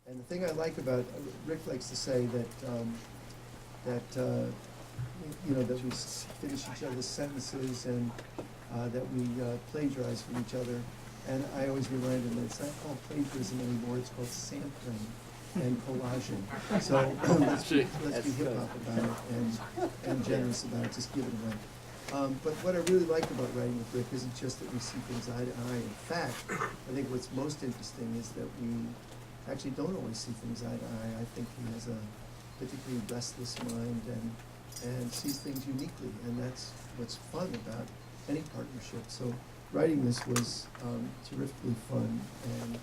And the thing I like about, Rick likes to say that we finish each other's sentences and that we plagiarize from each other. And I always remind him that it's not called plagiarism anymore, it's called sampling and collaging. So let's be hip hop about it and generous about it, just give it away. But what I really like about writing with Rick isn't just that we see things eye to eye. In fact, I think what's most interesting is that we actually don't always see things eye to eye. I think he has a particularly restless mind and sees things uniquely, and that's what's fun about any partnership. So writing this was terrifically fun, and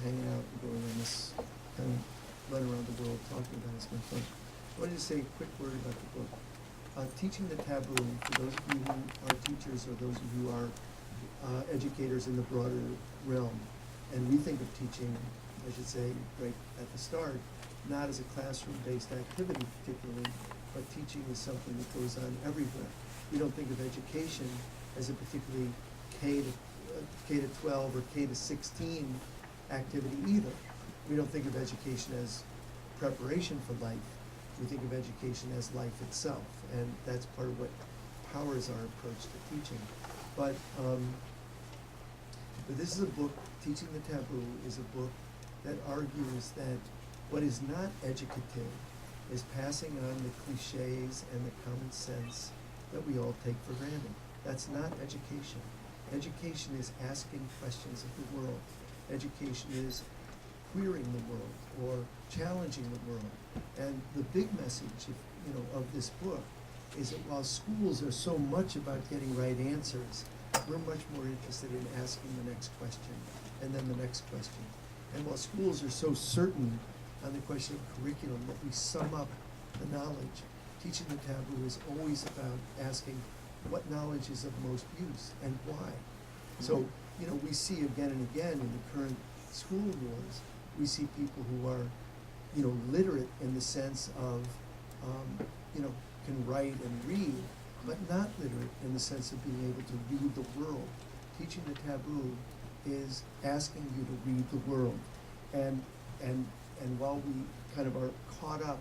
hanging out and going on this kind of run around the world talking about it's been fun. I wanted to say a quick word about the book. Teaching the Taboo, for those of you who are teachers or those of you who are educators in the broader realm, and we think of teaching, I should say, right at the start, not as a classroom-based activity particularly, but teaching is something that goes on everywhere. We don't think of education as a particularly K to 12 or K to 16 activity either. We don't think of education as preparation for life. We think of education as life itself, and that's part of what powers our approach to teaching. But this is a book, Teaching the Taboo is a book that argues that what is not educative is passing on the cliches and the common sense that we all take for granted. That's not education. Education is asking questions of the world. Education is queering the world or challenging the world. And the big message, of this book is that while schools are so much about getting right answers, we're much more interested in asking the next question and then the next question. And while schools are so certain on the question of curriculum that we sum up the knowledge, Teaching the Taboo is always about asking what knowledge is of most use and why. So, we see again and again in the current school wars, we see people who are, literate in the sense of, can write and read, but not literate in the sense of being able to read the world. Teaching the Taboo is asking you to read the world. And while we kind of are caught up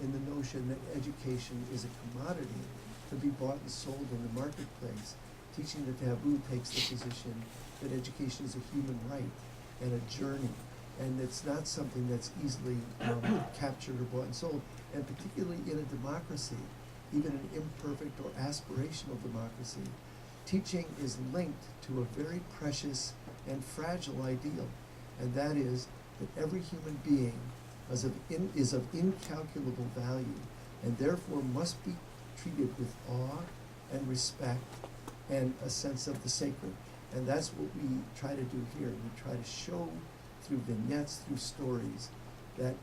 in the notion that education is a commodity to be bought and sold in the marketplace, Teaching the Taboo takes the position that education is a human right and a journey, and it's not something that's easily captured or bought and sold. And particularly in a democracy, even an imperfect or aspirational democracy, teaching is linked to a very precious and fragile ideal, and that is that every human being is of incalculable value, and therefore must be treated with awe and respect and a sense of the sacred. And that's what we try to do here. We try to show through vignettes, through stories, that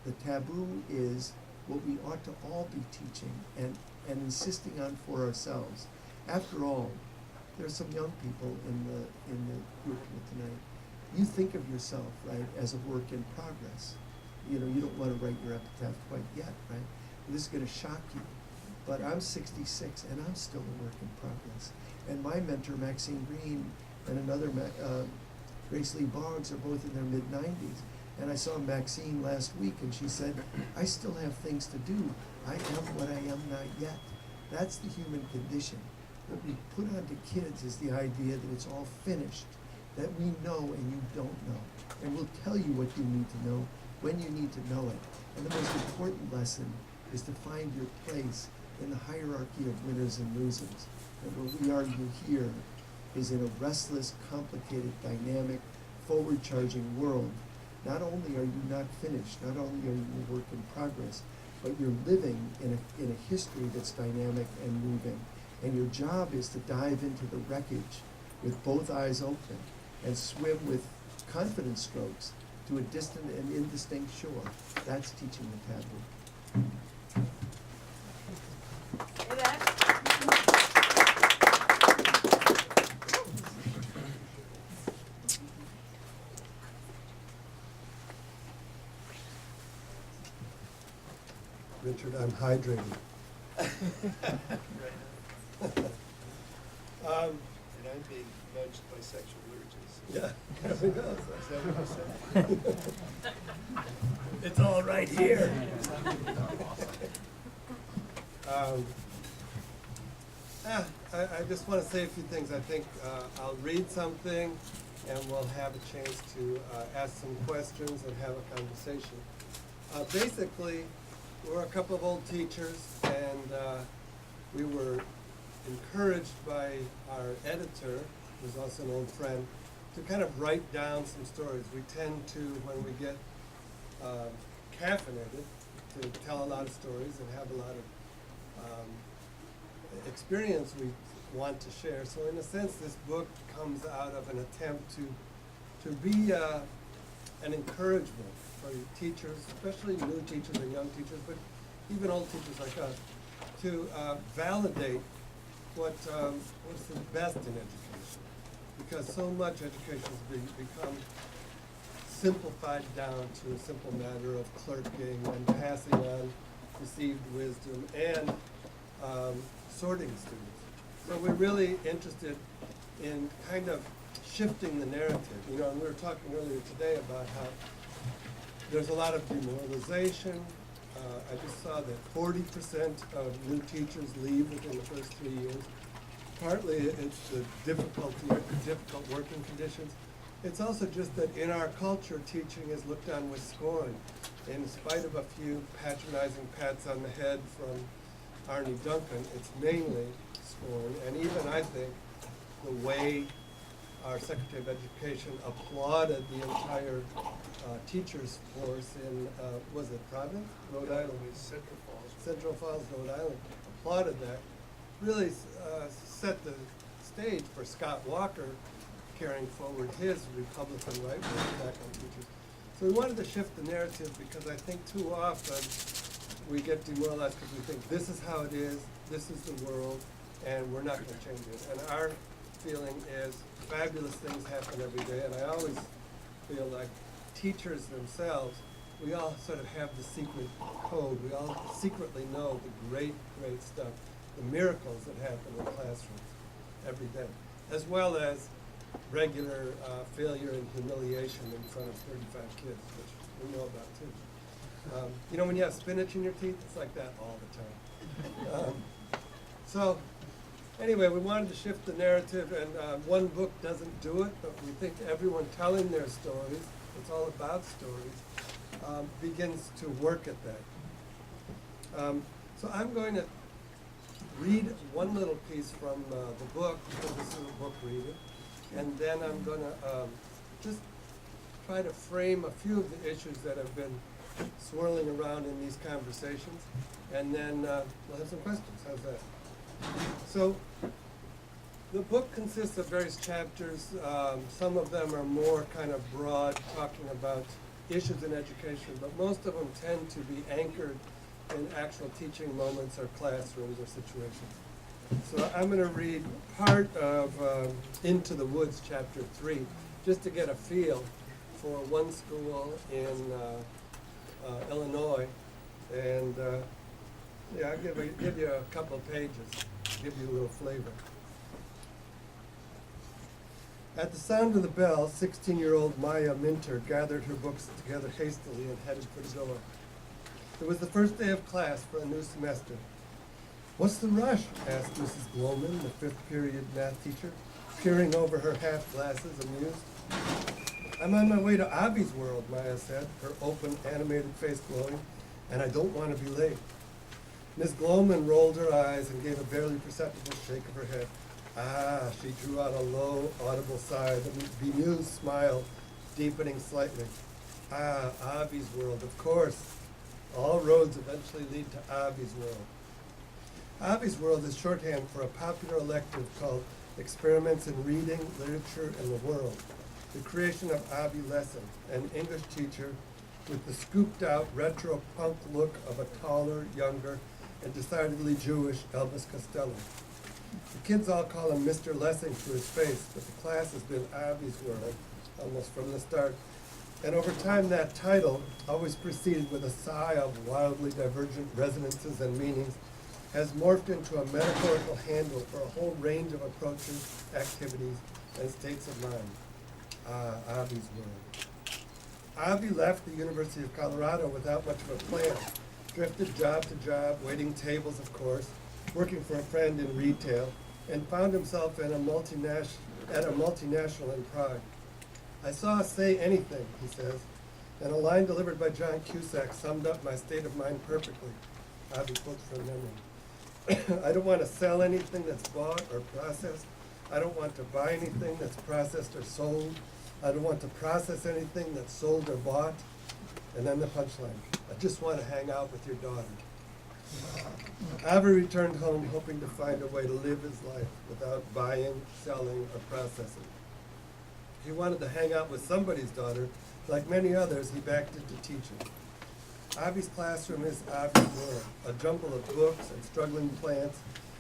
the taboo is what we ought to all be teaching and insisting on for ourselves. After all, there are some young people in the group here tonight. You think of yourself, right, as a work in progress. You don't want to write your epitaph quite yet, right? This is going to shock you. But I'm 66 and I'm still a work in progress. And my mentor, Maxine Green, and another, Grace Lee Boggs, are both in their mid-90s. And I saw Maxine last week and she said, I still have things to do. I am what I am not yet. That's the human condition. What we put onto kids is the idea that it's all finished, that we know and you don't know. And we'll tell you what you need to know when you need to know it. And the most important lesson is to find your place in the hierarchy of winners and losers. And what we argue here is in a restless, complicated, dynamic, forward-charging world, not only are you not finished, not only are you a work in progress, but you're living in a history that's dynamic and moving. And your job is to dive into the wreckage with both eyes open and swim with confident strokes to a distant and indistinct shore. That's teaching the taboo. Richard, I'm hydrated. I'm being nudged by sexual urges. Yeah, there we go. Is that what you said? It's all right here. I just want to say a few things. I think I'll read something and we'll have a chance to ask some questions and have a conversation. Basically, we're a couple of old teachers, and we were encouraged by our editor, who's also an old friend, to kind of write down some stories. We tend to, when we get caffeinated, to tell a lot of stories and have a lot of experience we want to share. So in a sense, this book comes out of an attempt to be an encouragement for teachers, especially new teachers and young teachers, but even old teachers like us, to validate what's the best in education. Because so much education has become simplified down to a simple matter of clerking and passing on received wisdom and sorting students. So we're really interested in kind of shifting the narrative. You know, and we were talking earlier today about how there's a lot of demoralization. I just saw that 40% of new teachers leave within the first 3 years. Partly it's the difficult working conditions. It's also just that in our culture, teaching is looked on with scorn. In spite of a few patronizing pats on the head from Arnie Duncan, it's mainly scorn. And even I think the way our Secretary of Education applauded the entire teachers force in, was it Providence? Rhode Island? Central Falls. Central Falls, Rhode Island, applauded that. Really set the stage for Scott Walker carrying forward his Republican right wing attack on teachers. So we wanted to shift the narrative because I think too often we get demoralized because we think this is how it is, this is the world, and we're not going to change it. And our feeling is fabulous things happen every day, and I always feel like teachers themselves, we all sort of have the secret code. We all secretly know the great, great stuff, the miracles that happen in classrooms every day, as well as regular failure and humiliation in front of 35 kids, which we know about too. You know, when you have spinach in your teeth, it's like that all the time. So anyway, we wanted to shift the narrative, and one book doesn't do it, but we think everyone telling their stories, it's all about stories, begins to work at that. So I'm going to read one little piece from the book, because this is a book reader, and then I'm going to just try to frame a few of the issues that have been swirling around in these conversations, and then we'll have some questions. How's that? So the book consists of various chapters. Some of them are more kind of broad, talking about issues in education, but most of them tend to be anchored in actual teaching moments or classrooms or situations. So I'm going to read part of Into the Woods, Chapter 3, just to get a feel for one school in Illinois. And yeah, I'll give you a couple of pages, give you a little flavor. At the sound of the bell, 16-year-old Maya Minter gathered her books together hastily and headed for the door. It was the first day of class for a new semester. "What's the rush?" asked Mrs. Gloman, the fifth period math teacher, peering over her half glasses, amused. "I'm on my way to Abby's World," Maya said, her open, animated face glowing, "and I don't want to be late." Miss Gloman rolled her eyes and gave a barely perceptible shake of her head. "Ah," she drew out a low, audible sigh, the bemused smile deepening slightly. "Ah, Abby's World, of course. All roads eventually lead to Abby's World." Abby's World is shorthand for a popular elective called Experiments in Reading, Literature, and the World. The creation of Abby Lesson, an English teacher with the scooped-out retro punk look of a taller, younger, and decidedly Jewish Elvis Costello. The kids all call him Mr. Lessing to his face, but the class has been Abby's World almost from the start. And over time, that title, always preceded with a sigh of wildly divergent resonances and meanings, has morphed into a metaphorical handle for a whole range of approaches, activities, and states of mind. Avi's world. Avi left the University of Colorado without much of a plan. Drifted job to job, waiting tables, of course, working for a friend in retail, and found himself at a multinational in Prague. I saw Say Anything, he says, and a line delivered by John Cusack summed up my state of mind perfectly. Avi quotes from memory. I don't want to sell anything that's bought or processed. I don't want to buy anything that's processed or sold. I don't want to process anything that's sold or bought. And then the punchline, I just want to hang out with your daughter. Avi returned home hoping to find a way to live his life without buying, selling, or processing. He wanted to hang out with somebody's daughter. Like many others, he backed into teaching. Avi's classroom is Avi's world, a jumble of books and struggling plants,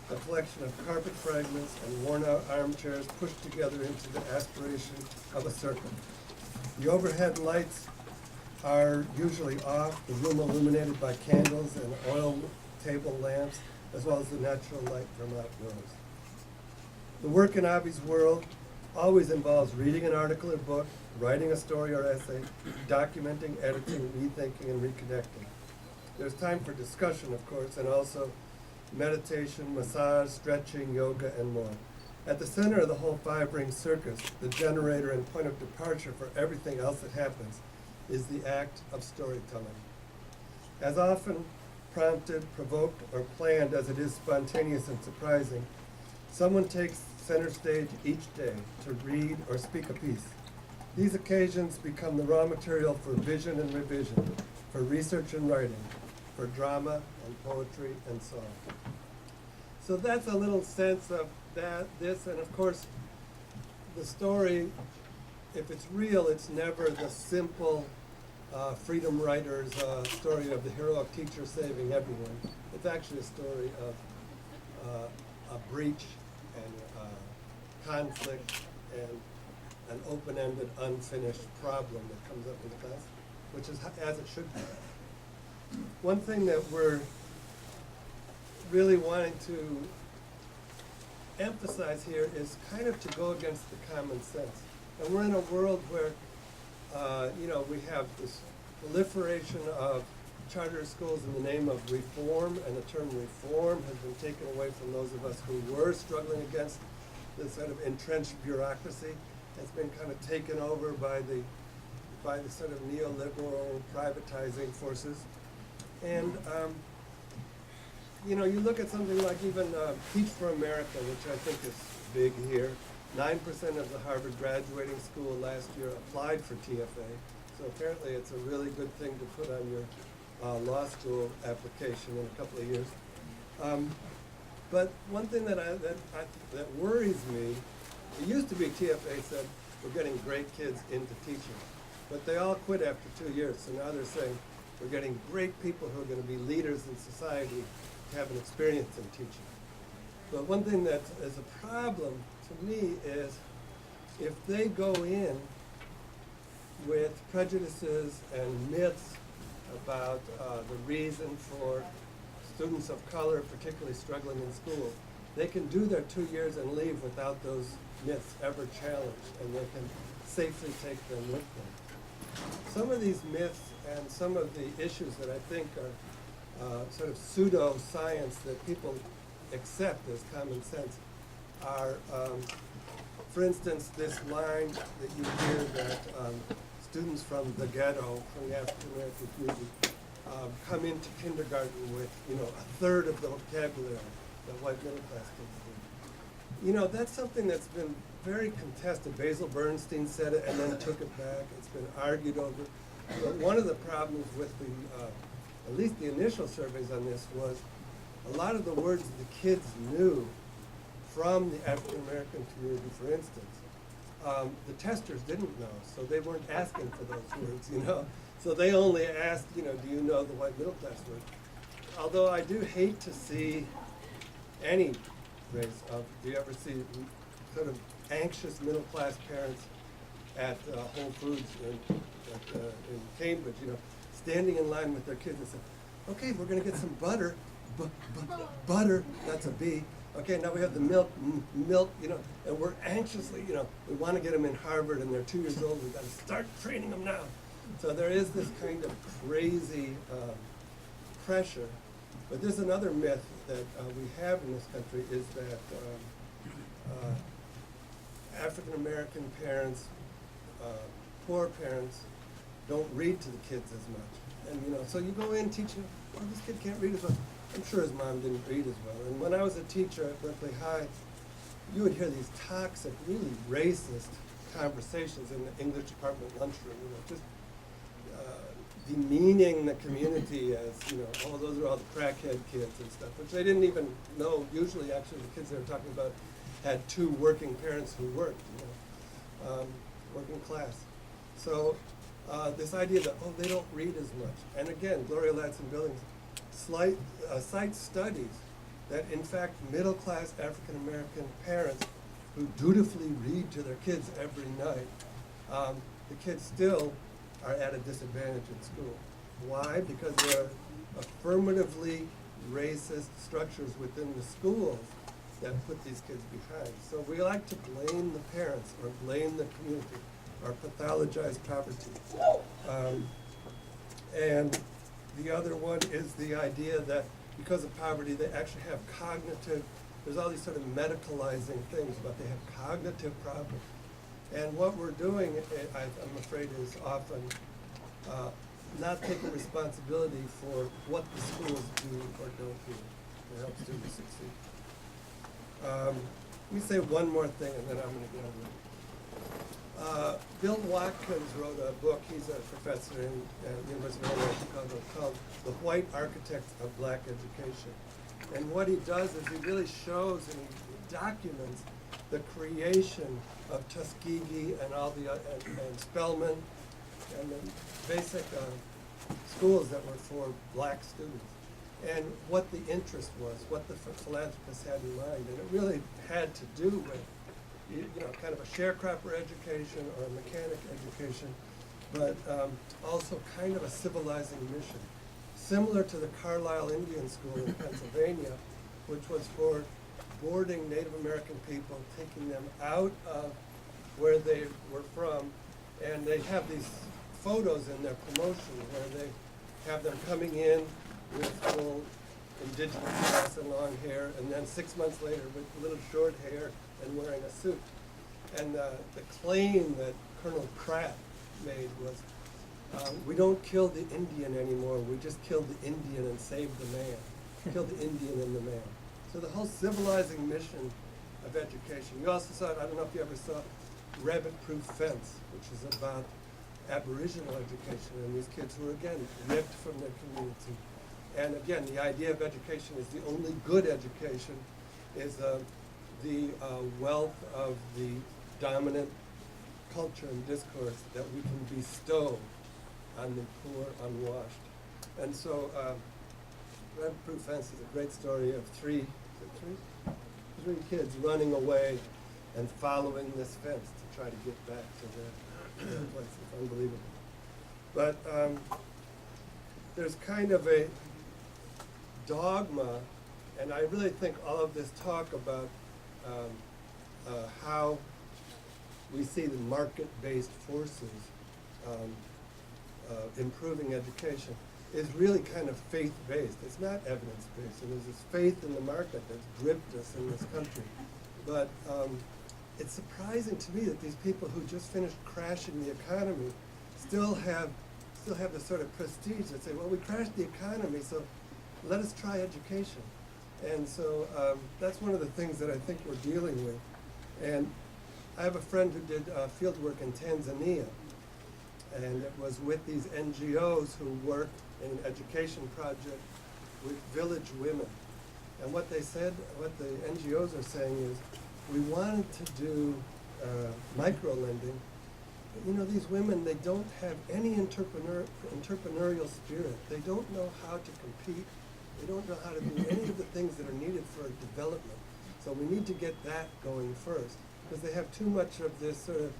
a collection of carpet fragments and worn-out armchairs pushed together into the aspiration of a circle. The overhead lights are usually off, the room illuminated by candles and oil table lamps, as well as the natural light from outdoors. The work in Avi's world always involves reading an article or book, writing a story or essay, documenting, editing, rethinking, and reconnecting. There's time for discussion, of course, and also meditation, massage, stretching, yoga, and more. At the center of the whole five-ring circus, the generator and point of departure for everything else that happens, is the act of storytelling. As often prompted, provoked, or planned as it is spontaneous and surprising, someone takes center stage each day to read or speak a piece. These occasions become the raw material for vision and revision, for research and writing, for drama and poetry and song. So that's a little sense of this, and of course, the story, if it's real, it's never the simple freedom writer's story of the heroic teacher saving everyone. It's actually a story of a breach and conflict and an open-ended, unfinished problem that comes up in class, which is as it should be. One thing that we're really wanting to emphasize here is kind of to go against the common sense. And we're in a world where, we have this proliferation of charter schools in the name of reform, and the term reform has been taken away from those of us who were struggling against this sort of entrenched bureaucracy. It's been kind of taken over by the sort of neoliberal privatizing forces. And, you look at something like even Teach for America, which I think is big here. 9% of the Harvard graduating school last year applied for TFA. So apparently it's a really good thing to put on your law school application in a couple of years. But one thing that worries me, it used to be TFA said, we're getting great kids into teaching. But they all quit after 2 years, so now they're saying, we're getting great people who are going to be leaders in society to have an experience in teaching. But one thing that is a problem to me is if they go in with prejudices and myths about the reason for students of color, particularly struggling in school, they can do their 2 years and leave without those myths ever challenged, and they can safely take them with them. Some of these myths and some of the issues that I think are sort of pseudo-science that people accept as common sense are, for instance, this line that you hear that students from the ghetto, from the African American community, come into kindergarten with, a third of the vocabulary that white middle class kids do. That's something that's been very contested. Basil Bernstein said it and then took it back. It's been argued over. But one of the problems with at least the initial surveys on this was a lot of the words the kids knew from the African American community, for instance, the testers didn't know, so they weren't asking for those words, So they only asked, do you know the white middle class word? Although I do hate to see any race of, do you ever see sort of anxious middle class parents at Whole Foods in Cambridge, standing in line with their kids and saying, okay, we're going to get some butter, butter, that's a B. Okay, now we have the milk, milk, and we're anxiously, we want to get them in Harvard and they're 2 years old, we've got to start training them now. So there is this kind of crazy pressure. But there's another myth that we have in this country is that African-American parents, poor parents, don't read to the kids as much. And so you go in teaching, oh, this kid can't read as well. I'm sure his mom didn't read as well. And when I was a teacher at Berkeley High, you would hear these toxic, really racist conversations in the English department lunchroom, just demeaning the community as, oh, those are all the crackhead kids and stuff, which they didn't even know. Usually, actually, the kids they were talking about had two working parents who worked, working class. So this idea that, oh, they don't read as much. And again, Gloria Ladson-Billings cites studies that, in fact, middle-class African-American parents who dutifully read to their kids every night, the kids still are at a disadvantage in school. Why? Because there are affirmatively racist structures within the schools that put these kids behind. So we like to blame the parents or blame the community or pathologize poverty. And the other one is the idea that because of poverty, they actually have cognitive, there's all these sort of medicalizing things, but they have cognitive problems. And what we're doing, I'm afraid, is often not taking responsibility for what the schools do or don't do to help students succeed. Let me say one more thing, and then I'm going to get over it. Bill Watkins wrote a book. He's a professor in University of Illinois Chicago called "The White Architect of Black Education." And what he does is he really shows and he documents the creation of Tuskegee and all the and Spelman and the basic schools that were for black students, and what the interest was, what the philanthropists had in mind, and it really had to do with kind of a sharecropper education or a mechanic education, but also kind of a civilizing mission, similar to the Carlisle Indian School in Pennsylvania, which was for boarding Native American people, taking them out of where they were from, and they have these photos in their promotion where they have them coming in with full indigenous dress and long hair, and then 6 months later with little short hair and wearing a suit. And the claim that Colonel Pratt made was, we don't kill the Indian anymore, we just kill the Indian and save the man. Kill the Indian and the man. So the whole civilizing mission of education. We also saw, I don't know if you ever saw Rabbit-Proof Fence, which is about Aboriginal education and these kids who are, again, ripped from their community. And again, the idea of education is the only good education is the wealth of the dominant culture and discourse that we can bestow on the poor, unwashed. And so Rabbit-Proof Fence is a great story of three kids running away and following this fence to try to get back to their place. It's unbelievable. But there's kind of a dogma, and I really think all of this talk about how we see the market-based forces improving education is really kind of faith-based. It's not evidence-based. And there's this faith in the market that's gripped us in this country. But it's surprising to me that these people who just finished crashing the economy still have this sort of prestige that say, well, we crashed the economy, so let us try education. And so that's one of the things that I think we're dealing with. And I have a friend who did field work in Tanzania, and it was with these NGOs who work in an education project with village women. And what they said, what the NGOs are saying is, we wanted to do micro-lending. But, these women, they don't have any entrepreneurial spirit. They don't know how to compete. They don't know how to do any of the things that are needed for development. So we need to get that going first, because they have too much of this sort of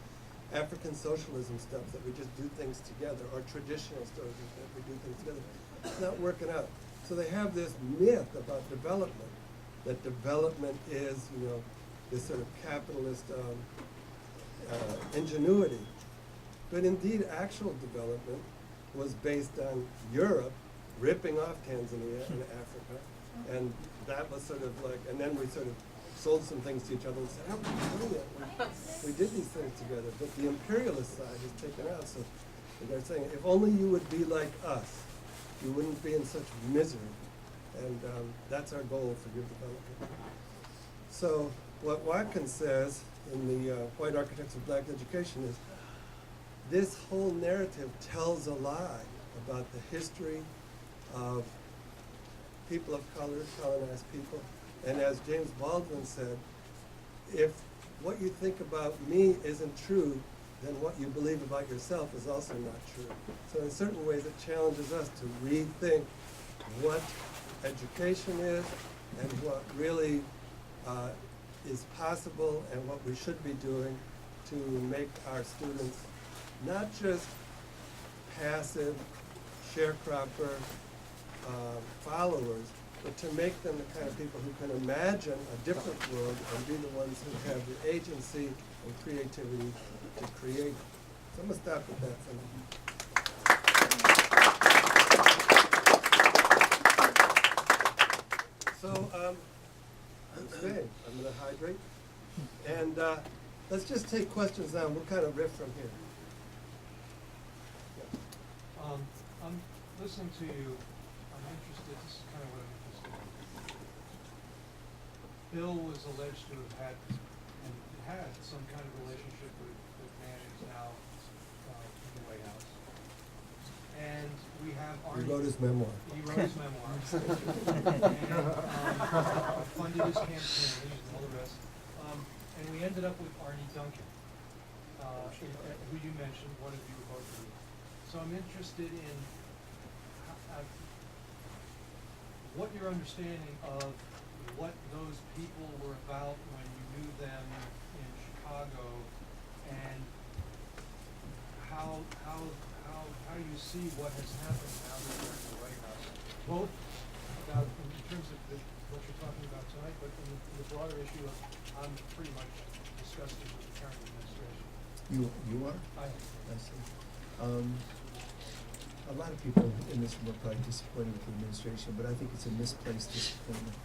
African socialism stuff that we just do things together, or traditional stories that we do things together. It's not working out. So they have this myth about development, that development is, this sort of capitalist ingenuity. But indeed, actual development was based on Europe ripping off Tanzania and Africa. And that was sort of like, and then we sort of sold some things to each other and said, oh, we're doing it. We did these things together. But the imperialist side is taken out. So they're saying, if only you would be like us, you wouldn't be in such misery. And that's our goal for your development. So what Watkins says in the White Architects of Black Education is, this whole narrative tells a lie about the history of people of color, colonized people. And as James Baldwin said, if what you think about me isn't true, then what you believe about yourself is also not true. So in certain ways it challenges us to rethink what education is and what really is possible and what we should be doing to make our students not just passive sharecropper followers, but to make them the kind of people who can imagine a different world and be the ones who have the agency and creativity to create. So I'm going to stop with that for now. So okay, I'm going to hydrate. And let's just take questions now. We'll kind of riff from here. I'm listening to you. I'm interested. This is kind of what I'm interested in. Bill was alleged to have had, and had some kind of relationship with man who's now in the White House. And we have Arnie. He wrote his memoir. He wrote his memoir. And funded his campaign and all the rest. And we ended up with Arnie Duncan, who you mentioned, one of you, both of you. So I'm interested in what your understanding of what those people were about when you knew them in Chicago, and how you see what has happened now that you're in the White House, both about in terms of what you're talking about tonight, but in the broader issue of I'm pretty much disgusted with the current administration. You are? I see. A lot of people in this room are probably disappointed with the administration, but I think it's a misplaced disappointment.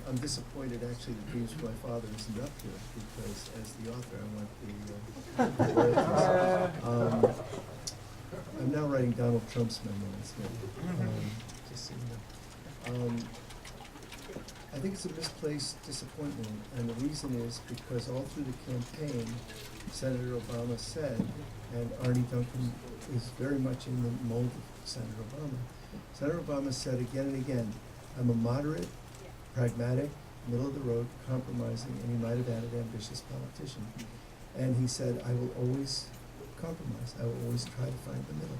I'm disappointed actually that James, my father, isn't up here, because as the author, I want the royalties. I'm now writing Donald Trump's memoirs. Just so you know. I think it's a misplaced disappointment, and the reason is because all through the campaign, Senator Obama said, and Arnie Duncan is very much in the mold of Senator Obama. Senator Obama said again and again, I'm a moderate, pragmatic, middle of the road, compromising, and he might have added ambitious politician. And he said, I will always compromise. I will always try to find the middle.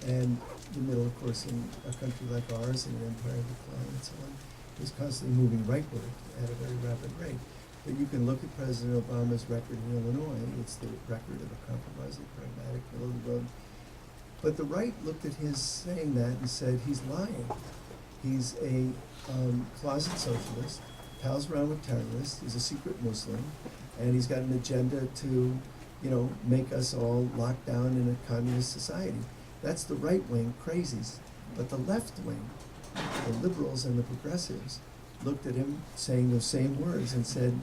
And the middle, of course, in a country like ours, in an empire of decline and so on, is constantly moving rightward at a very rapid rate. But you can look at President Obama's record in Illinois. It's the record of a compromising, pragmatic, middle of the road. But the right looked at his saying that and said, he's lying. He's a closet socialist, pals around with terrorists, he's a secret Muslim, and he's got an agenda to, make us all locked down in a communist society. That's the right wing crazies. But the left wing, the liberals and the progressives, looked at him saying those same words and said,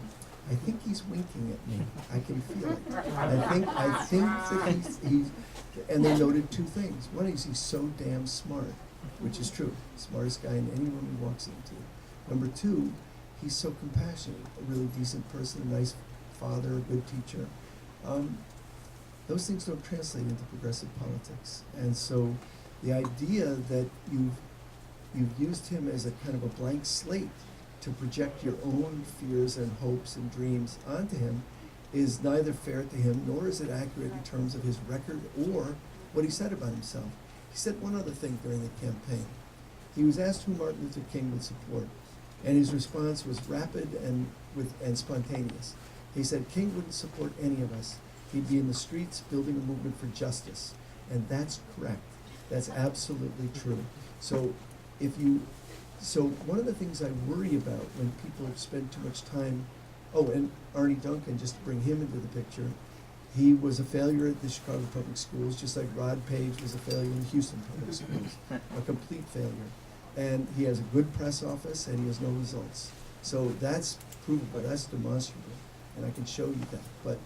I think he's winking at me. I can feel it. I think that he's and they noted two things. One is he's so damn smart, which is true. Smartest guy in any room he walks into. Number two, he's so compassionate, a really decent person, a nice father, a good teacher. Those things don't translate into progressive politics. And so the idea that you've used him as a kind of a blank slate to project your own fears and hopes and dreams onto him is neither fair to him, nor is it accurate in terms of his record or what he said about himself. He said one other thing during the campaign. He was asked who Martin Luther King would support, and his response was rapid and spontaneous. He said, King wouldn't support any of us. He'd be in the streets building a movement for justice. And that's correct. That's absolutely true. So so one of the things I worry about when people spend too much time, oh, and Arnie Duncan, just to bring him into the picture, he was a failure at the Chicago Public Schools, just like Rod Page was a failure in the Houston Public Schools, a complete failure. And he has a good press office and he has no results. So that's provable, that's demonstrable, and I can show you that. But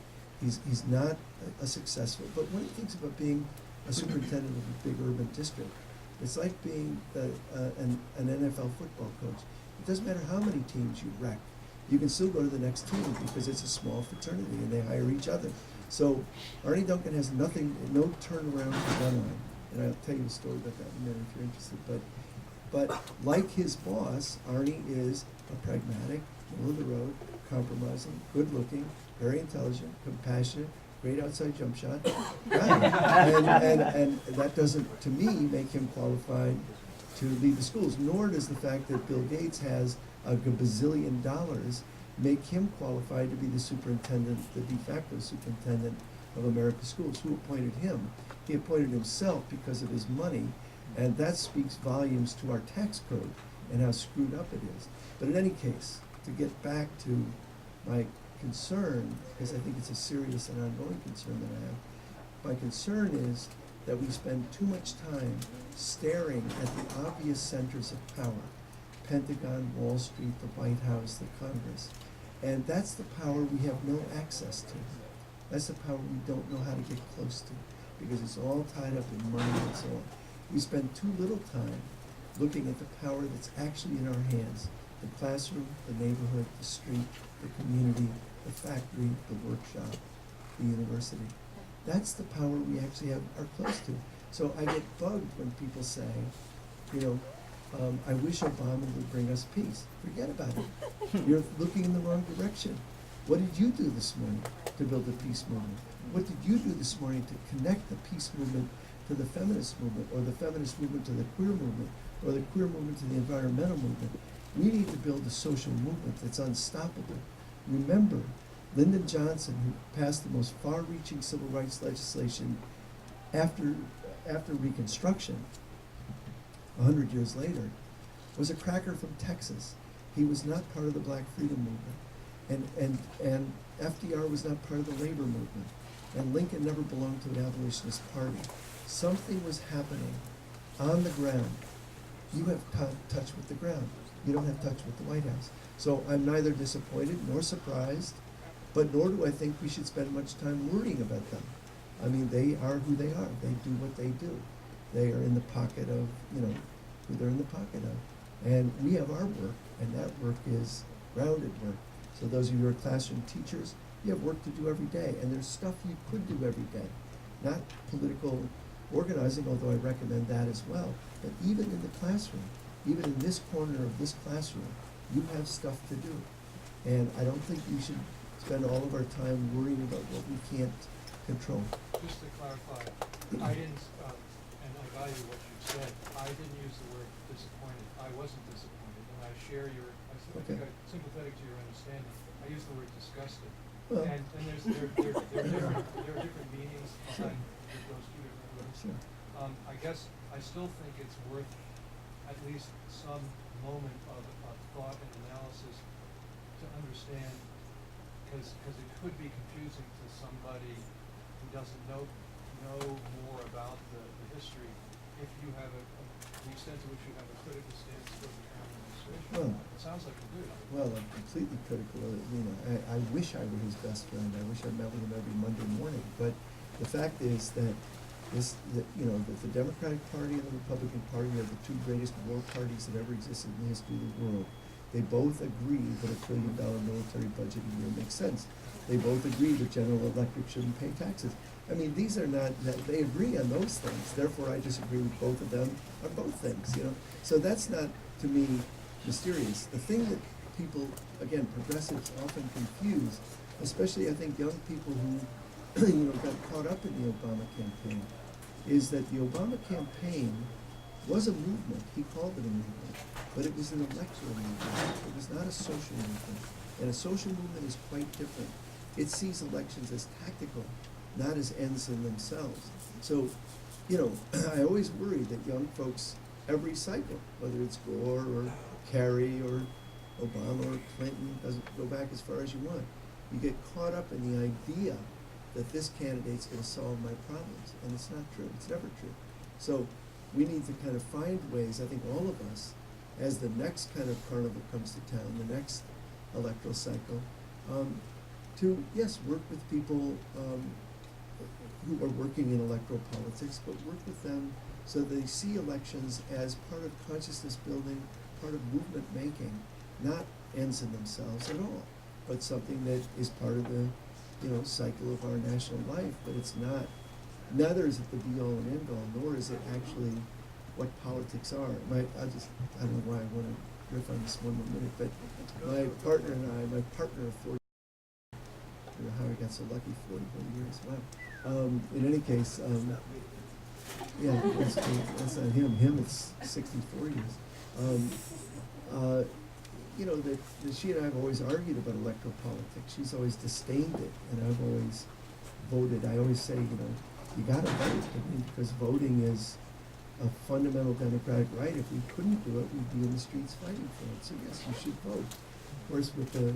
he's not a successful, but one of the things about being a superintendent of a big urban district, it's like being an NFL football coach. It doesn't matter how many teams you wreck, you can still go to the next team because it's a small fraternity and they hire each other. So Arnie Duncan has nothing, no turnaround to run on. And I'll tell you a story about that in a minute if you're interested. But like his boss, Arnie is a pragmatic, middle of the road, compromising, good looking, very intelligent, compassionate, great outside jump shot guy. And that doesn't, to me, make him qualified to lead the schools, nor does the fact that Bill Gates has a gazillion dollars make him qualified to be the superintendent, the de facto superintendent of America's schools. Who appointed him? He appointed himself because of his money, and that speaks volumes to our tax code and how screwed up it is. But in any case, to get back to my concern, because I think it's a serious and ongoing concern that I have, my concern is that we spend too much time staring at the obvious centers of power: Pentagon, Wall Street, the White House, the Congress. And that's the power we have no access to. That's the power we don't know how to get close to, because it's all tied up in money and so on. We spend too little time looking at the power that's actually in our hands: the classroom, the neighborhood, the street, the community, the factory, the workshop, the university. That's the power we actually are close to. So I get bugged when people say, I wish Obama would bring us peace. Forget about it. You're looking in the wrong direction. What did you do this morning to build the peace movement? What did you do this morning to connect the peace movement to the feminist movement, or the feminist movement to the queer movement, or the queer movement to the environmental movement? We need to build a social movement that's unstoppable. Remember, Lyndon Johnson, who passed the most far-reaching civil rights legislation after Reconstruction, 100 years later, was a cracker from Texas. He was not part of the Black Freedom Movement. And FDR was not part of the labor movement. And Lincoln never belonged to an abolitionist party. Something was happening on the ground. You have touch with the ground. You don't have touch with the White House. So I'm neither disappointed nor surprised, but nor do I think we should spend much time worrying about them. I mean, they are who they are. They do what they do. They are in the pocket of, who they're in the pocket of. And we have our work, and that work is grounded work. So those of you who are classroom teachers, you have work to do every day, and there's stuff you could do every day. Not political organizing, although I recommend that as well. But even in the classroom, even in this corner of this classroom, you have stuff to do. And I don't think we should spend all of our time worrying about what we can't control. Just to clarify, I didn't, and I value what you said, I didn't use the word disappointed. I wasn't disappointed, and I share your, I think I'm sympathetic to your understanding. I used the word disgusted. Well, And there are different meanings behind those two different words. Sure. I guess I still think it's worth at least some moment of thought and analysis to understand, because it could be confusing to somebody who doesn't know more about the history, if you have the extent to which you have a critical stance toward the current administration. Well, It sounds like you do. Well, I'm completely critical of it. I wish I were his best friend. I wish I met with him every Monday morning. But the fact is that the Democratic Party and the Republican Party are the two greatest war parties that ever existed in the history of the world. They both agree that $1 trillion military budget a year makes sense. They both agree that General Electric shouldn't pay taxes. I mean, these are not, they agree on those things. Therefore, I disagree with both of them on both things, So that's not, to me, mysterious. The thing that people, again, progressives often confuse, especially I think young people who, got caught up in the Obama campaign, is that the Obama campaign was a movement. He called it a movement, but it was an electoral movement. It was not a social movement. And a social movement is quite different. It sees elections as tactical, not as ends in themselves. So, I always worry that young folks every cycle, whether it's Gore or Kerry or Obama or Clinton, doesn't go back as far as you want. You get caught up in the idea that this candidate's gonna solve my problems, and it's not true, it's never true. So we need to kind of find ways, I think all of us, as the next kind of carnival comes to town, the next electoral cycle, to, yes, work with people who are working in electoral politics, but work with them so they see elections as part of consciousness building, part of movement making, not ends in themselves at all, but something that is part of the, cycle of our national life, but it's not, neither is it the be all and end all, nor is it actually what politics are. I don't know why I want to riff on this one more minute, but my partner and I, my partner of 40, I don't know how I got so lucky, 41 years, wow. In any case, yeah, that's not him. Him, it's 64 years. That she and I have always argued about electoral politics. She's always disdained it, and I've always voted. I always say, you gotta vote, because voting is a fundamental democratic right. If we couldn't do it, we'd be in the streets fighting for it. So yes, you should vote. Of course, with the,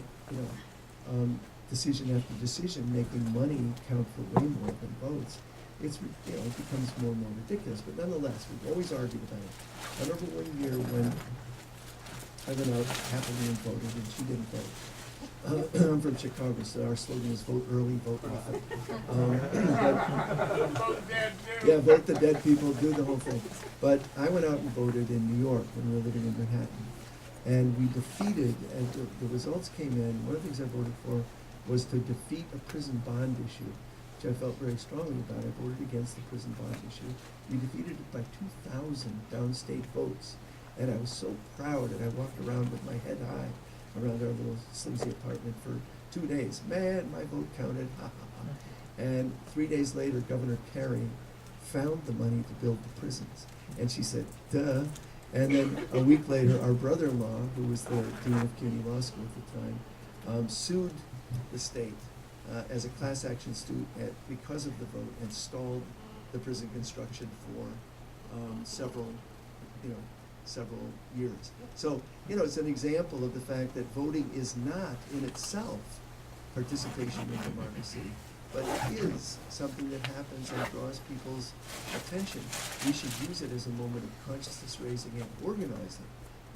decision after decision, making money count for way more than votes, it becomes more and more ridiculous. But nonetheless, we've always argued about it. I remember one year when I went out happily and voted, and she didn't vote. I'm from Chicago, so our slogan is vote early, vote often. Vote dead, too. Yeah, vote the dead people, do the whole thing. But I went out and voted in New York when we were living in Manhattan. And we defeated, and the results came in, one of the things I voted for was to defeat a prison bond issue, which I felt very strongly about. I voted against the prison bond issue. We defeated it by 2,000 downstate votes. And I was so proud, and I walked around with my head high around our little sleazy apartment for 2 days. Man, my vote counted, ha ha ha. And 3 days later, Governor Kerry found the money to build the prisons. And she said, duh. And then a week later, our brother-in-law, who was the dean of CUNY Law School at the time, sued the state as a class action suit because of the vote, and stalled the prison construction for several years. So, it's an example of the fact that voting is not in itself participation in democracy, but it is something that happens and draws people's attention. We should use it as a moment of consciousness raising and organizing,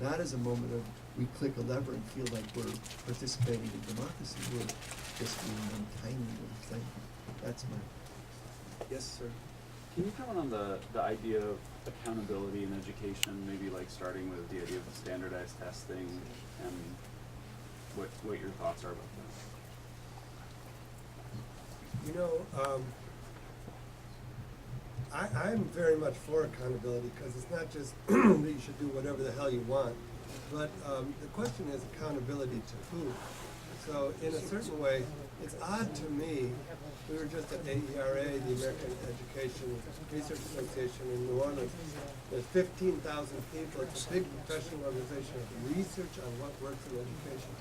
not as a moment of we click a lever and feel like we're participating in democracy. We're just doing one tiny little thing. That's my, yes, sir. Can you comment on the idea of accountability in education, maybe like starting with the idea of standardized testing, and what your thoughts are about that? I'm very much for accountability, because it's not just that you should do whatever the hell you want, but the question is accountability to who? So in a certain way, it's odd to me. We were just at AERA, the American Education Research Association in New Orleans. There's 15,000 people. It's a big professional organization of research on what works in education.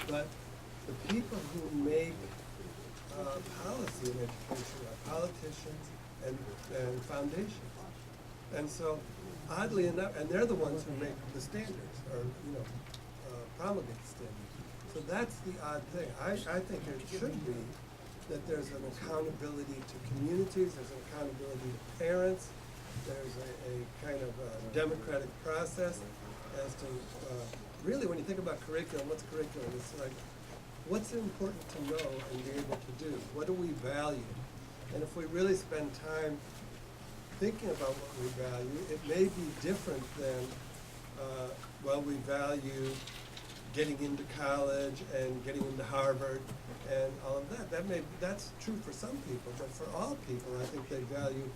But the people who make policy in education are politicians and foundations. And so, oddly enough, and they're the ones who make the standards, or promulgate the standards. So that's the odd thing. I think it should be that there's an accountability to communities, there's an accountability to parents, there's a kind of democratic process as to, really when you think about curriculum, what's curriculum? It's like, what's important to know and be able to do? What do we value? And if we really spend time thinking about what we value, it may be different than, we value getting into college and getting into Harvard and all of that. That's true for some people, but for all people, I think they value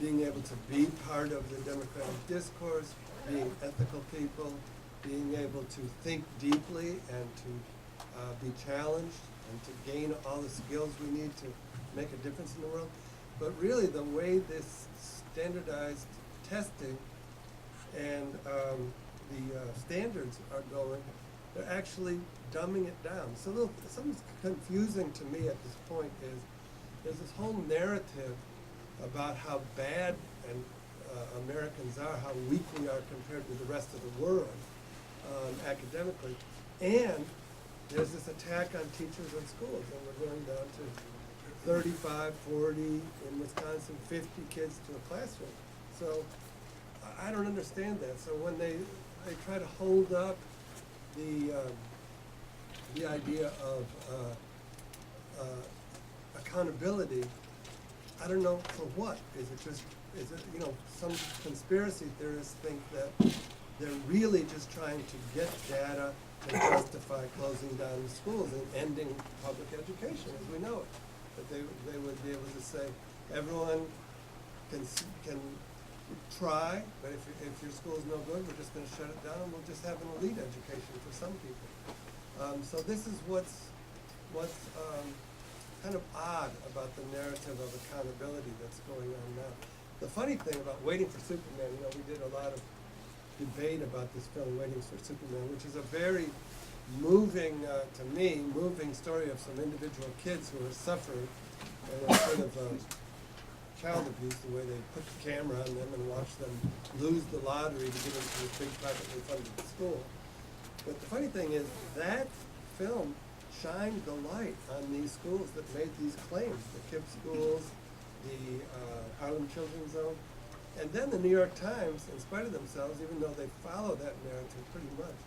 being able to be part of the democratic discourse, being ethical people, being able to think deeply and to be challenged and to gain all the skills we need to make a difference in the world. But really, the way this standardized testing and the standards are going, they're actually dumbing it down. So something's confusing to me at this point is there's this whole narrative about how bad and Americans are, how weak we are compared to the rest of the world academically. And there's this attack on teachers and schools, and we're going down to 35, 40, in Wisconsin, 50 kids to a classroom. So I don't understand that. So when they try to hold up the idea of accountability, I don't know for what. Is it, you know, some conspiracy theorists think that they're really just trying to get data and justify closing down the schools and ending public education as we know it. That they would be able to say, everyone can try, but if your school's no good, we're just gonna shut it down and we'll just have an elite education for some people. So this is what's kind of odd about the narrative of accountability that's going on now. The funny thing about Waiting for Superman, you know, we did a lot of debate about this film, Waiting for Superman, which is a very moving, to me, moving story of some individual kids who are suffering sort of child abuse, the way they put the camera on them and watch them lose the lottery to get into this big privately funded school. But the funny thing is, that film shined the light on these schools that made these claims, the KIPP schools, the Harlem Children's Zone. And then the New York Times, in spite of themselves, even though they follow that narrative pretty much,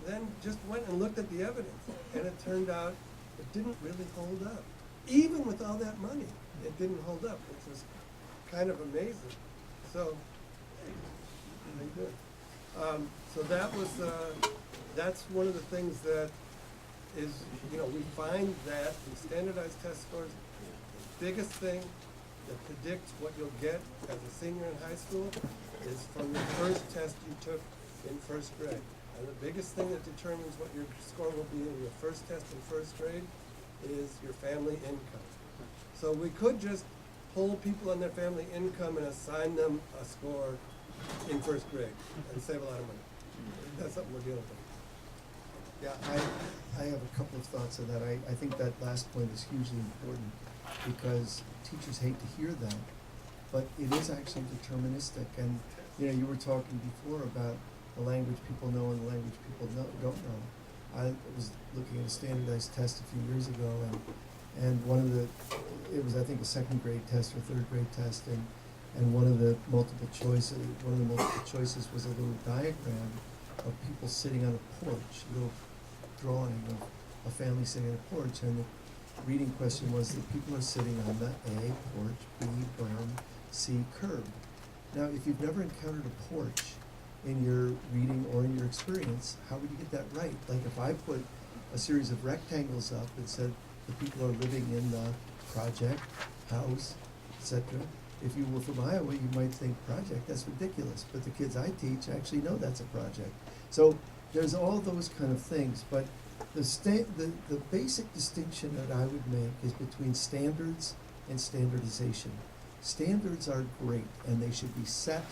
then just went and looked at the evidence. And it turned out it didn't really hold up. Even with all that money, it didn't hold up, which was kind of amazing. So, very good. So that was, that's one of the things that is, you know, we find that the standardized test scores, the biggest thing that predicts what you'll get as a senior in high school is from the first test you took in first grade. And the biggest thing that determines what your score will be in your first test in first grade is your family income. So we could just poll people on their family income and assign them a score in first grade and save a lot of money. That's something we're dealing with. Yeah, I have a couple of thoughts on that. I think that last point is hugely important because teachers hate to hear that, but it is actually deterministic. And, you know, you were talking before about the language people know and the language people don't know. I was looking at a standardized test a few years ago, and one of the, it was I think a second grade test or third grade test, and one of the multiple choices was a little diagram of people sitting on a porch, a little drawing of a family sitting on a porch, and the reading question was that people are sitting on the A, porch, B, berm, C, curb. Now, if you've never encountered a porch in your reading or in your experience, how would you get that right? Like if I put a series of rectangles up and said the people are living in the project, house, etc. If you were from Iowa, you might think project, that's ridiculous. But the kids I teach actually know that's a project. So there's all those kind of things. But the basic distinction that I would make is between standards and standardization. Standards are great, and they should be set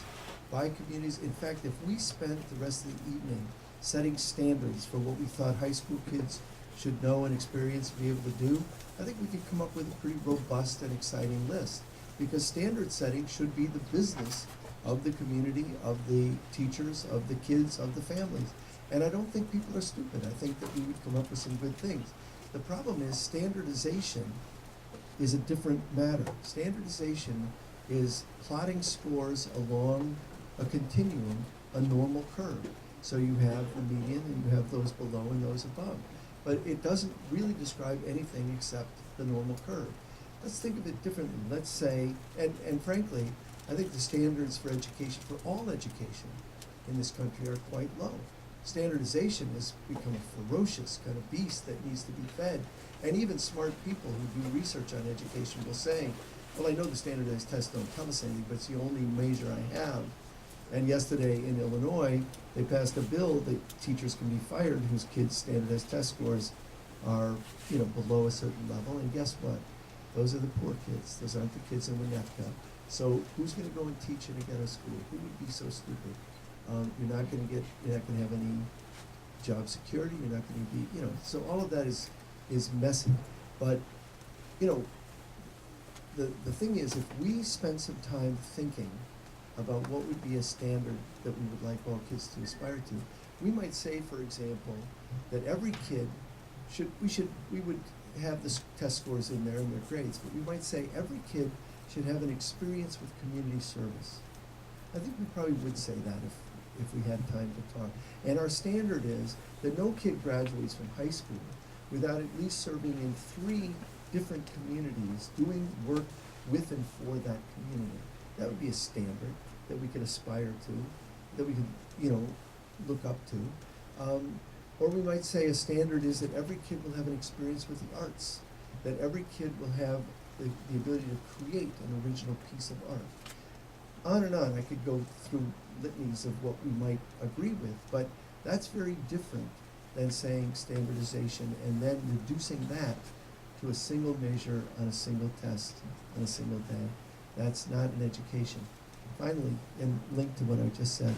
by communities. In fact, if we spent the rest of the evening setting standards for what we thought high school kids should know and experience and be able to do, I think we could come up with a pretty robust and exciting list. Because standard setting should be the business of the community, of the teachers, of the kids, of the families. And I don't think people are stupid. I think that we would come up with some good things. The problem is standardization is a different matter. Standardization is plotting scores along a continuum, a normal curve. So you have the median and you have those below and those above. But it doesn't really describe anything except the normal curve. Let's think of it differently. Let's say, and frankly, I think the standards for education, for all education in this country are quite low. Standardization has become a ferocious kind of beast that needs to be fed. And even smart people who do research on education will say, well, I know the standardized tests don't tell us anything, but it's the only measure I have. And yesterday in Illinois, they passed a bill that teachers can be fired whose kids' standardized test scores are, you know, below a certain level. And guess what? Those are the poor kids. Those aren't the kids in Winnetka. So who's going to go and teach in a ghetto school? Who would be so stupid? You're not going to have any job security. You're not going to be, you know. So all of that is messy. But, you know, the thing is, if we spend some time thinking about what would be a standard that we would like all kids to aspire to. We might say, for example, that every kid we would have the test scores in there and their grades, but we might say every kid should have an experience with community service. I think we probably would say that if we had time to talk. And our standard is that no kid graduates from high school without at least serving in 3 different communities, doing work with and for that community. That would be a standard that we could aspire to, that we could, look up to. Or we might say a standard is that every kid will have an experience with the arts, that every kid will have the ability to create an original piece of art. On and on, I could go through litanies of what we might agree with, but that's very different than saying standardization and then reducing that to a single measure on a single test on a single day. That's not an education. Finally, and linked to what I just said,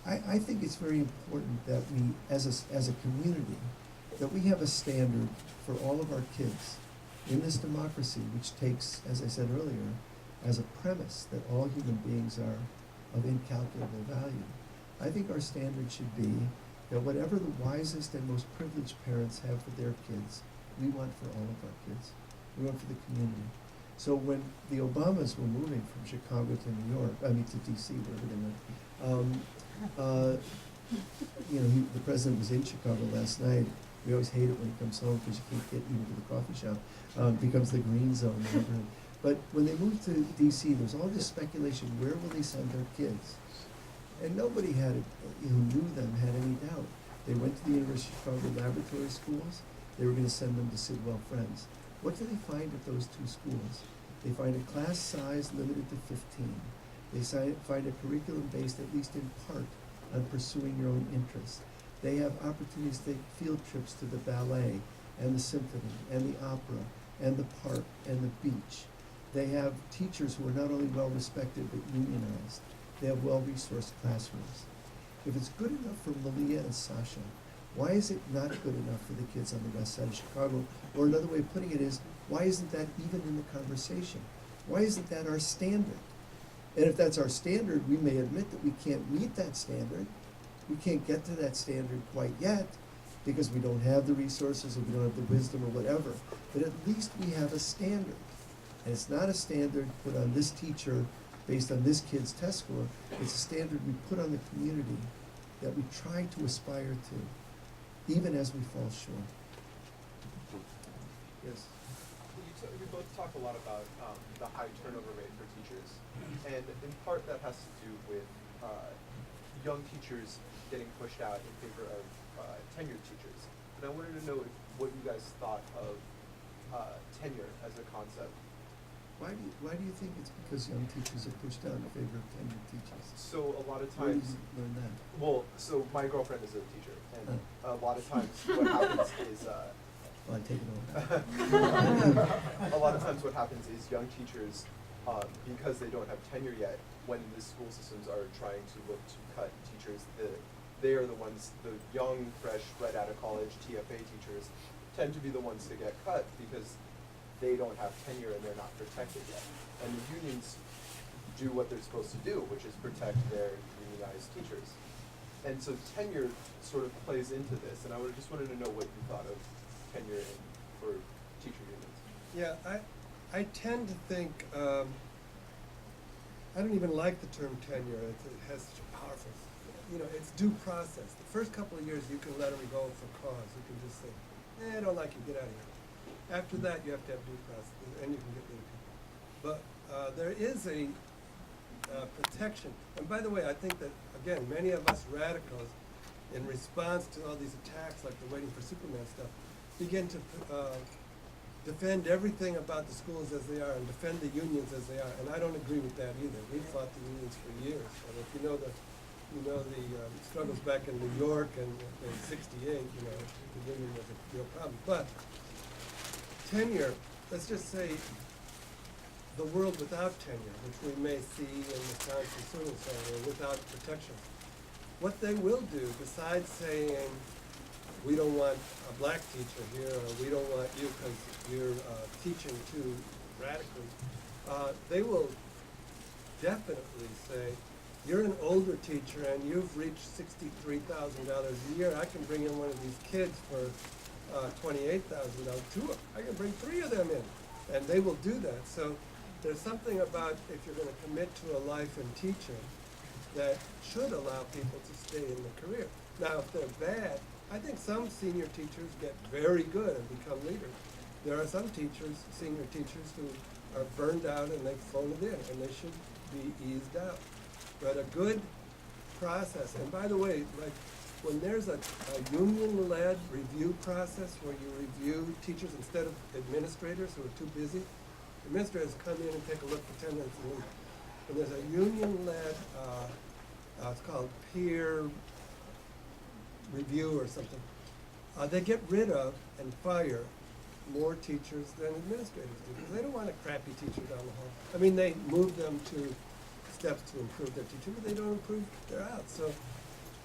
I think it's very important that we, as a community, that we have a standard for all of our kids in this democracy, which takes, as I said earlier, as a premise that all human beings are of incalculable value. I think our standard should be that whatever the wisest and most privileged parents have for their kids, we want for all of our kids. We want for the community. So when the Obamas were moving from Chicago to New York, to DC, wherever they went, the president was in Chicago last night. We always hate it when he comes home because you can't get even to the coffee shop. It becomes the green zone. But when they moved to DC, there was all this speculation, where will they send their kids? And nobody who knew them had any doubt. They went to the University of Chicago laboratory schools. They were going to send them to Sidwell Friends. What do they find at those 2 schools? They find a class size limited to 15. They find a curriculum based, at least in part, on pursuing your own interests. They have opportunities to take field trips to the ballet and the symphony and the opera and the park and the beach. They have teachers who are not only well respected but unionized. They have well-resourced classrooms. If it's good enough for Malia and Sasha, why is it not good enough for the kids on the west side of Chicago? Or another way of putting it is, why isn't that even in the conversation? Why isn't that our standard? And if that's our standard, we may admit that we can't meet that standard. We can't get to that standard quite yet because we don't have the resources or we don't have the wisdom or whatever. But at least we have a standard. And it's not a standard put on this teacher based on this kid's test score. It's a standard we put on the community that we try to aspire to, even as we fall short. Yes? You both talk a lot about the high turnover rate for teachers, and in part that has to do with young teachers getting pushed out in favor of tenured teachers. And I wanted to know what you guys thought of tenure as a concept. Why do you think it's because young teachers are pushed out in favor of tenured teachers? So a lot of Where did times, you learn that? well, so my girlfriend is a teacher, and a lot of times what happens is Well, I take it over. a lot of times what happens is young teachers, because they don't have tenure yet, when the school systems are trying to look to cut teachers, they are the ones, the young, fresh, right out of college TFA teachers tend to be the ones to get cut because they don't have tenure and they're not protected yet. And the unions do what they're supposed to do, which is protect their unionized teachers. And so tenure sort of plays into this, and I just wanted to know what you thought of tenure for teacher unions. Yeah, I tend to think, I don't even like the term tenure. It has such a powerful, it's due process. The first couple of years you can let them go for cause. You can just say, I don't like you, get out of here. After that, you have to have due process, and you can get rid of people. But there is a protection. And by the way, I think that, again, many of us radicals, in response to all these attacks, like the Waiting for Superman stuff, begin to defend everything about the schools as they are and defend the unions as they are. And I don't agree with that either. We've fought the unions for years. And if you know the struggles back in New York and in '68, the union was a real problem. But tenure, let's just say the world without tenure, which we may see in the Constitution Center, without protection. What they will do, besides saying, we don't want a black teacher here, or we don't want you because you're teaching too radically, they will definitely say, you're an older teacher and you've reached $63,000 a year, I can bring in one of these kids for $28,000. I can bring 3 of them in, and they will do that. So there's something about if you're going to commit to a life in teaching that should allow people to stay in the career. Now, if they're bad, I think some senior teachers get very good and become leaders. There are some teachers, senior teachers, who are burned out and they've phoned it in, and they should be eased out. But a good process, and by the way, like when there's a union-led review process where you review teachers instead of administrators who are too busy, administrators come in and take a look for 10 minutes and leave. When there's a union-led, it's called peer review or something, they get rid of and fire more teachers than administrators do, because they don't want a crappy teacher down the hall. I mean, they move them to steps to improve their teaching, but they don't improve, they're out. So,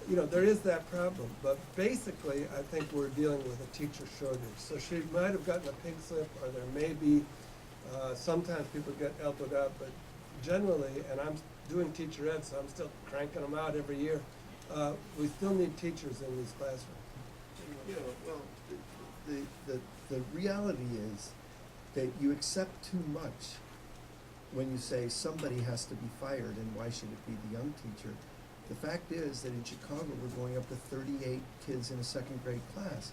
you know, there is that problem. But basically, I think we're dealing with a teacher shortage. So she might have gotten a pink slip, or there may be, sometimes people get elbowed out, but generally, and I'm doing teacher ed, so I'm still cranking them out every year, we still need teachers in these classrooms. You know, well, the reality is that you accept too much when you say somebody has to be fired, and why should it be the young teacher? The fact is that in Chicago, we're going up to 38 kids in a second grade class.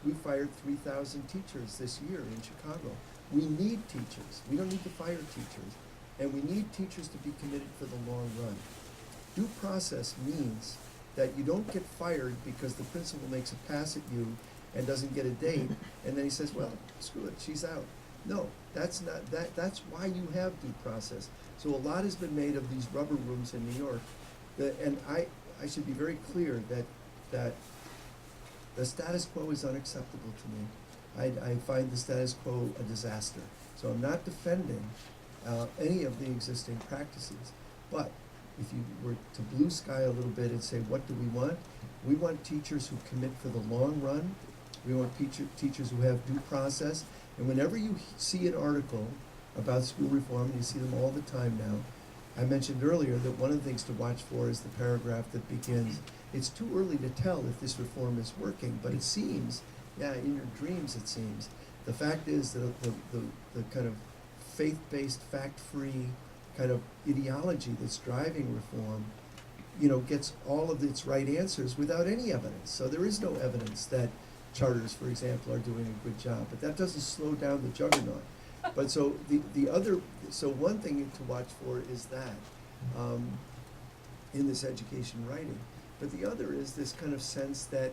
We fired 3,000 teachers this year in Chicago. We need teachers. We don't need to fire teachers. And we need teachers to be committed for the long run. Due process means that you don't get fired because the principal makes a pass at you and doesn't get a date, and then he says, well, screw it, she's out. No, that's not, that's why you have due process. So a lot has been made of these rubber rooms in New York. And I should be very clear that the status quo is unacceptable to me. I find the status quo a disaster. So I'm not defending any of the existing practices. But if you were to blue sky a little bit and say, what do we want? We want teachers who commit for the long run. We want teachers who have due process. And whenever you see an article about school reform, and you see them all the time now, I mentioned earlier that one of the things to watch for is the paragraph that begins, it's too early to tell if this reform is working, but it seems, yeah, in your dreams it seems. The fact is that the kind of faith-based, fact-free kind of ideology that's driving reform, you know, gets all of its right answers without any evidence. So there is no evidence that charters, for example, are doing a good job, but that doesn't slow down the juggernaut. But so so one thing to watch for is that in this education writing. But the other is this kind of sense that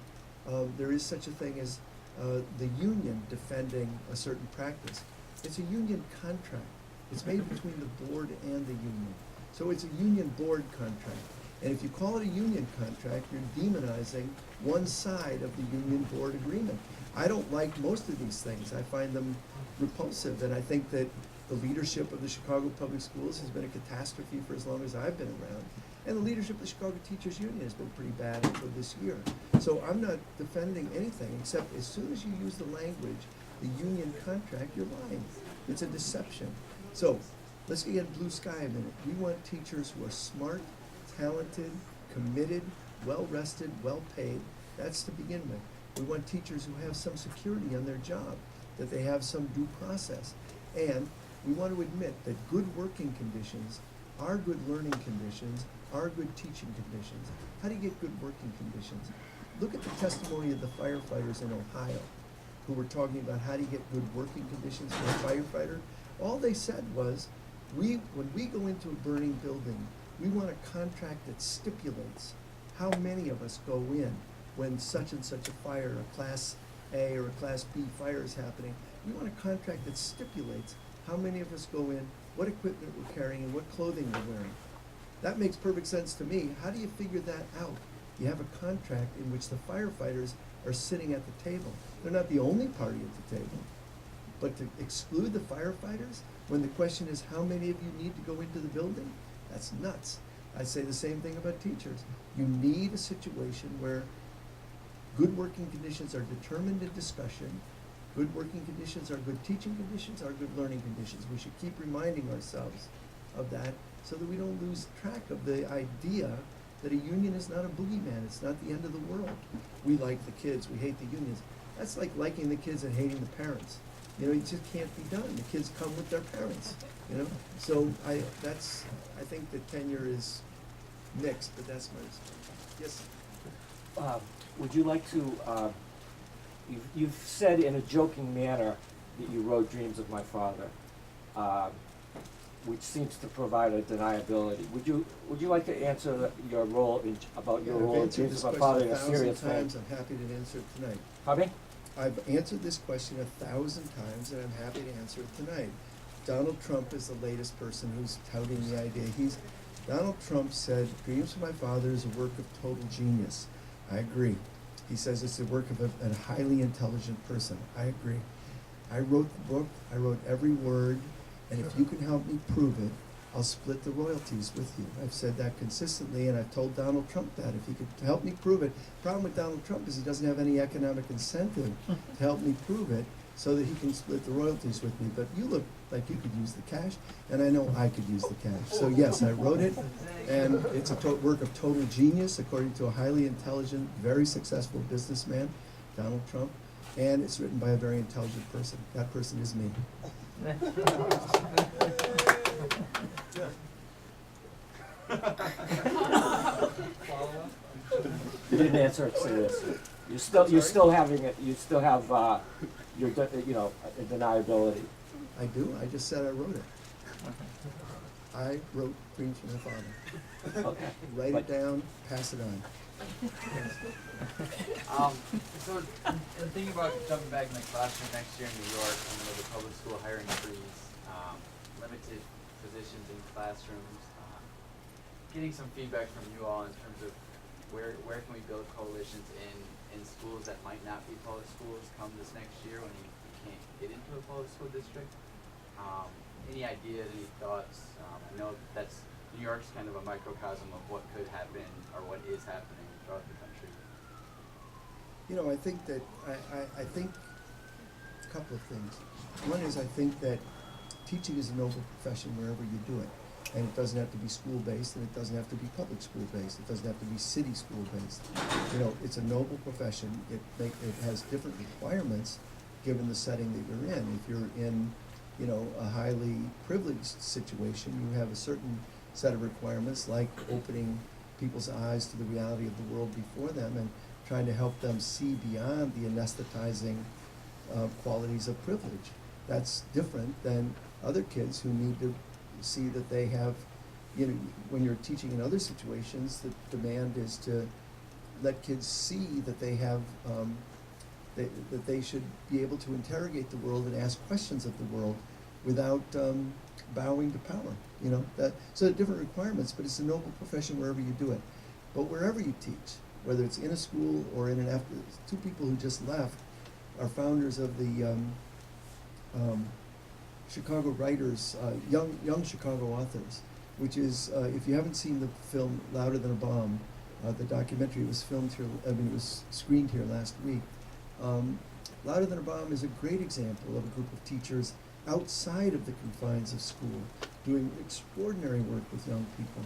there is such a thing as the union defending a certain practice. It's a union contract. It's made between the board and the union. So it's a union board contract. And if you call it a union contract, you're demonizing one side of the union board agreement. I don't like most of these things. I find them repulsive, and I think that the leadership of the Chicago Public Schools has been a catastrophe for as long as I've been around. And the leadership of the Chicago Teachers Union has been pretty bad until this year. So I'm not defending anything, except as soon as you use the language, the union contract, you're lying. It's a deception. So let's get blue sky a minute. We want teachers who are smart, talented, committed, well-rested, well-paid. That's to begin with. We want teachers who have some security on their job, that they have some due process. And we want to admit that good working conditions are good learning conditions, are good teaching conditions. How do you get good working conditions? Look at the testimony of the firefighters in Ohio who were talking about how do you get good working conditions for a firefighter. All they said was, when we go into a burning building, we want a contract that stipulates how many of us go in when such and such a fire, a Class A or a Class B fire is happening. We want a contract that stipulates how many of us go in, what equipment we're carrying, and what clothing we're wearing. That makes perfect sense to me. How do you figure that out? You have a contract in which the firefighters are sitting at the table. They're not the only party at the table. But to exclude the firefighters when the question is how many of you need to go into the building, that's nuts. I say the same thing about teachers. You need a situation where good working conditions are determined in discussion. Good working conditions are good teaching conditions, are good learning conditions. We should keep reminding ourselves of that so that we don't lose track of the idea that a union is not a boogeyman, it's not the end of the world. We like the kids, we hate the unions. That's like liking the kids and hating the parents. You know, it just can't be done. The kids come with their parents, you know? So I think that tenure is mixed, but that's my response. Yes? Would you like to, you've said in a joking manner that you wrote Dreams of My Father, which seems to provide a deniability. Would you like to answer your role in, about your role in Dreams of My Father in a serious way? I've answered this question 1,000 times, I'm happy to answer it tonight. Pardon me? I've answered this question 1,000 times, and I'm happy to answer it tonight. Donald Trump is the latest person who's touting the idea. Donald Trump said, Dreams of My Father is a work of total genius. I agree. He says it's the work of a highly intelligent person. I agree. I wrote the book, I wrote every word, and if you can help me prove it, I'll split the royalties with you. I've said that consistently, and I've told Donald Trump that. If he could help me prove it, the problem with Donald Trump is he doesn't have any economic incentive to help me prove it so that he can split the royalties with me. But you look like you could use the cash, and I know I could use the cash. So yes, I wrote it, and it's a work of total genius, according to a highly intelligent, very successful businessman, Donald Trump, and it's written by a very intelligent person. That person is me. Follow-up? You didn't answer it seriously. You're still having it, you still have, your, a deniability. I do. I just said I wrote it. I wrote Dreams from My Father. Okay. Write But- it down, pass it on. So, in thinking about jumping back in the classroom next year in New York, and with the public school hiring freeze, limited positions in classrooms, getting some feedback from you all in terms of where can we build coalitions in schools that might not be public schools come this next year when you can't get into a public school district. Any ideas, any thoughts? I know that's New York's kind of a microcosm of what could happen or what is happening throughout the country. You know, I think that, I think a couple of things. One is I think that teaching is a noble profession wherever you do it. And it doesn't have to be school-based, and it doesn't have to be public school-based. It doesn't have to be city school-based. You know, it's a noble profession. It has different requirements given the setting that you're in. If you're in, you know, a highly privileged situation, you have a certain set of requirements, like opening people's eyes to the reality of the world before them and trying to help them see beyond the anesthetizing qualities of privilege. That's different than other kids who need to see that they have, you know, when you're teaching in other situations, the demand is to let kids see that they have, that they should be able to interrogate the world and ask questions of the world without bowing to power, you know. So there are different requirements, but it's a noble profession wherever you do it. But wherever you teach, whether it's in a school or in an after, two people who just left are founders of the Chicago writers, young Chicago authors, which is, if you haven't seen the film Louder Than a Bomb, the documentary, it was filmed here, it was screened here last week. Louder Than a Bomb is a great example of a group of teachers outside of the confines of school, doing extraordinary work with young people.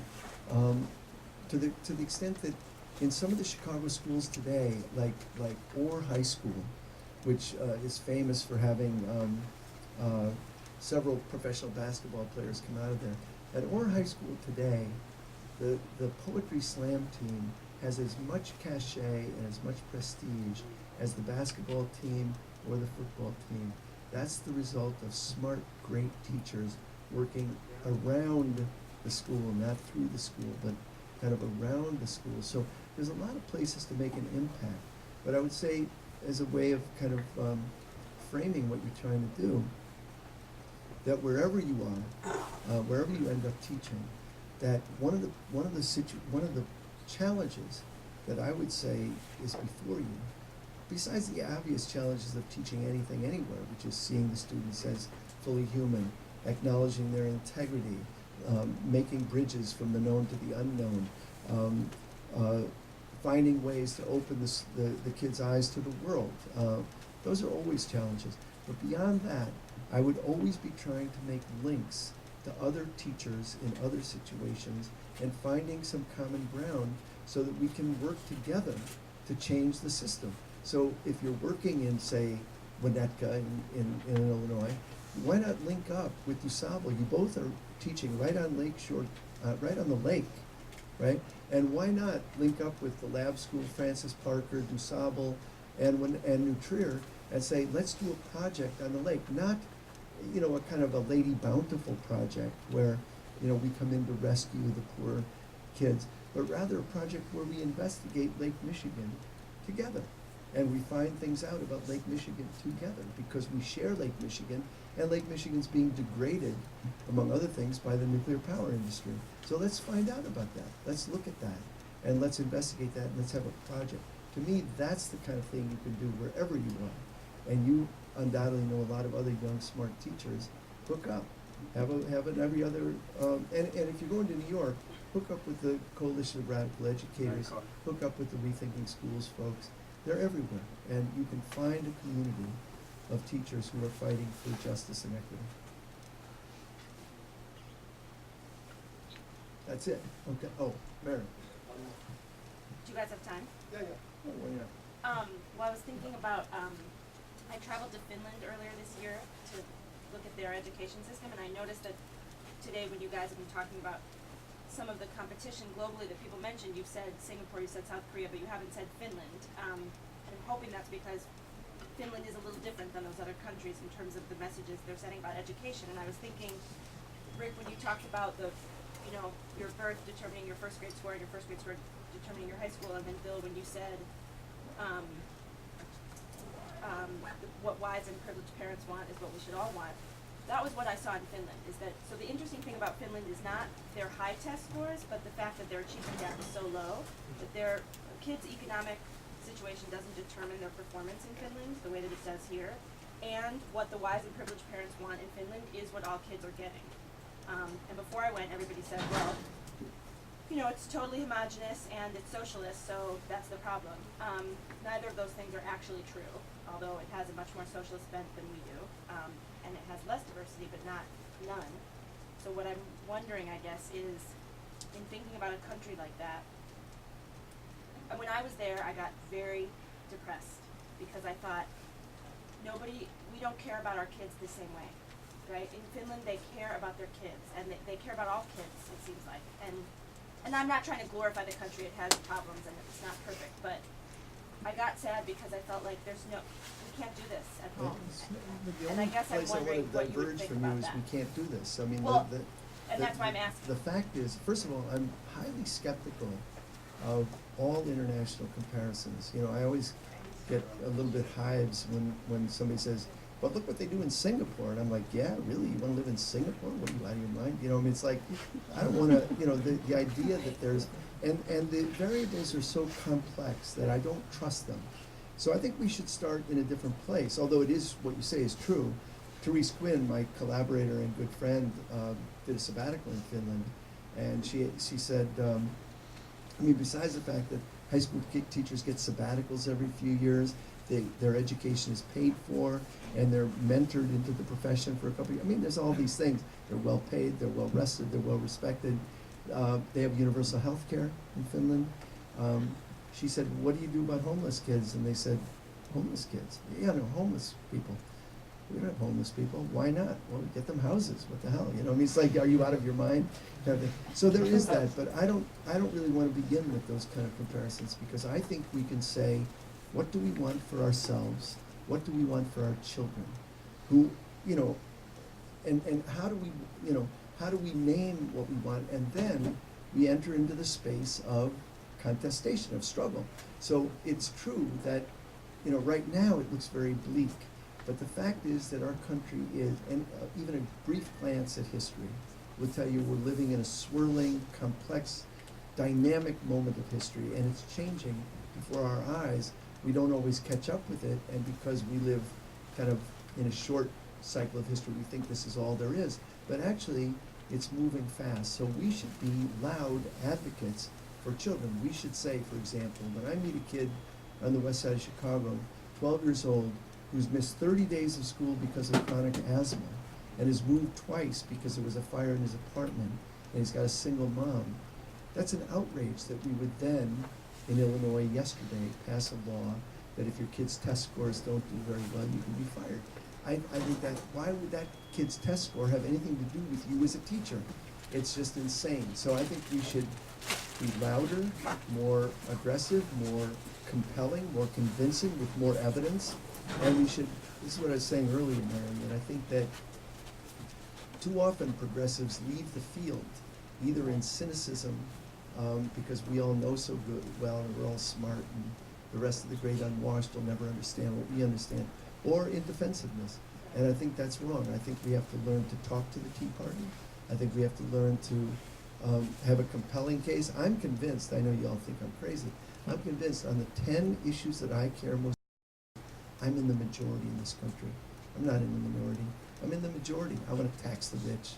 To the extent that in some of the Chicago schools today, like Orr High School, which is famous for having several professional basketball players come out of there. At Orr High School today, the poetry slam team has as much cachet and as much prestige as the basketball team or the football team. That's the result of smart, great teachers working around the school, not through the school, but kind of around the school. So there's a lot of places to make an impact. But I would say, as a way of kind of framing what you're trying to do, that wherever you are, wherever you end up teaching, that one of the challenges that I would say is before you, besides the obvious challenges of teaching anything anywhere, which is seeing the students as fully human, acknowledging their integrity, making bridges from the known to the unknown, finding ways to open the kids' eyes to the world. Those are always challenges. But beyond that, I would always be trying to make links to other teachers in other situations and finding some common ground so that we can work together to change the system. So if you're working in, say, Winnetka in Illinois, why not link up with DuSable? You both are teaching right on Lake Shore, right on the lake, right? And why not link up with the lab school, Francis Parker, DuSable, and New Trier, and say, let's do a project on the lake, not, you know, a kind of a Lady Bountiful project where, you know, we come in to rescue the poor kids, but rather a project where we investigate Lake Michigan together. And we find things out about Lake Michigan together because we share Lake Michigan, and Lake Michigan's being degraded, among other things, by the nuclear power industry. So let's find out about that. Let's look at that, and let's investigate that, and let's have a project. To me, that's the kind of thing you can do wherever you are. And you undoubtedly know a lot of other young, smart teachers. Hook up. Have it every other, and if you're going to New York, hook up with the Coalition of Radical Educators. Very cool. Hook up with the Rethinking Schools folks. They're everywhere, and you can find a community of teachers who are fighting for justice and equity. That's it. Okay. Oh, Mary. Do you guys have time? Yeah, yeah. Oh, well, yeah. Well, I was thinking about, I traveled to Finland earlier this year to look at their education system, and I noticed that today when you guys have been talking about some of the competition globally that people mentioned, you've said Singapore, you said South Korea, but you haven't said Finland. And I'm hoping that's because Finland is a little different than those other countries in terms of the messages they're sending about education. And I was thinking, Rick, when you talked about the, you know, your birth determining your first grade score and your first grade score determining your high school, and then Bill, when you said what wise and privileged parents want is what we should all want. That was what I saw in Finland, is that, so the interesting thing about Finland is not their high test scores, but the fact that their achievement gap is so low, that their kids' economic situation doesn't determine their performance in Finland the way that it does here. And what the wise and privileged parents want in Finland is what all kids are getting. And before I went, everybody said, well, you know, it's totally homogenous and it's socialist, so that's the problem. Neither of those things are actually true, although it has a much more socialist bent than we do. And it has less diversity, but not none. So what I'm wondering, I guess, is in thinking about a country like that, when I was there, I got very depressed because I thought, we don't care about our kids the same way, right? In Finland, they care about their kids, and they care about all kids, it seems like. And I'm not trying to glorify the country, it has problems and it's not perfect, but I got sad because I felt like we can't do this at home. The And I only guess I'm place I wondering want what to you would diverge think from you about is that. we can't do this. I mean, Well, and that's why I'm asking. The fact is, first of all, I'm highly skeptical of all international comparisons. You know, I always get a little bit hives when somebody says, but look what they do in Singapore. And I'm like, yeah, really? You want to live in Singapore? What, are you out of your mind? You know, I mean, it's like, I don't want to, you know, the idea that there's, and the variables are so complex that I don't trust them. So I think we should start in a different place, although it is, what you say is true. Therese Quinn, my collaborator and good friend, did a sabbatical in Finland, and she said, I mean, besides the fact that high school teachers get sabbaticals every few years, their education is paid for, and they're mentored into the profession for a couple of years. I mean, there's all these things. They're well paid, they're well rested, they're well respected. They have universal health care in Finland. She said, what do you do about homeless kids? And they said, homeless kids? Yeah, no, homeless people. We don't have homeless people. Why not? Well, get them houses. What the hell? You know, I mean, it's like, are you out of your mind? Kind of thing. So there is that, but I don't really want to begin with those kind of comparisons because I think we can say, what do we want for ourselves? What do we want for our children? Who, you know, and how do we, you know, how do we name what we want? And then we enter into the space of contestation, of struggle. So it's true that, you know, right now it looks very bleak, but the fact is that our country is, and even a brief glance at history will tell you we're living in a swirling, complex, dynamic moment of history, and it's changing before our eyes. We don't always catch up with it, and because we live kind of in a short cycle of history, we think this is all there is. But actually, it's moving fast, so we should be loud advocates for children. We should say, for example, when I meet a kid on the west side of Chicago, 12 years old, who's missed 30 days of school because of chronic asthma, and has moved twice because there was a fire in his apartment, and he's got a single mom. That's an outrage that we would then, in Illinois yesterday, pass a law that if your kid's test scores don't do very well, you can be fired. I think that, why would that kid's test score have anything to do with you as a teacher? It's just insane. So I think we should be louder, more aggressive, more compelling, more convincing, with more evidence. And we should, this is what I was saying earlier, Mary, and I think that too often progressives leave the field, either in cynicism, because we all know so well and we're all smart, and the rest of the great unwashed will never understand what we understand, or in defensiveness. And I think that's wrong. I think we have to learn to talk to the Tea Party. I think we have to learn to have a compelling case. I'm convinced, I know you all think I'm crazy, I'm convinced on the 10 issues that I care most, I'm in the majority in this country. I'm not in the minority. I'm in the majority. I want to tax the rich,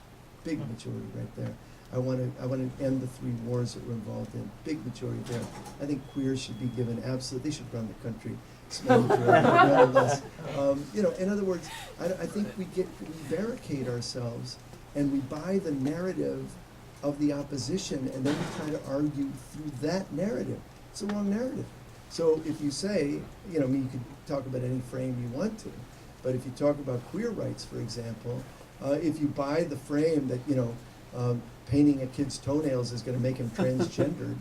big majority right there. I want to end the 3 wars that we're involved in, big majority there. I think queers should be given they should run the country, small majority, nonetheless. You know, in other words, I think we barricade ourselves and we buy the narrative of the opposition, and then we try to argue through that narrative. It's the wrong narrative. So if you say, you know, I mean, you could talk about any frame you want to, but if you talk about queer rights, for example, if you buy the frame that, you know, painting a kid's toenails is going to make him transgendered,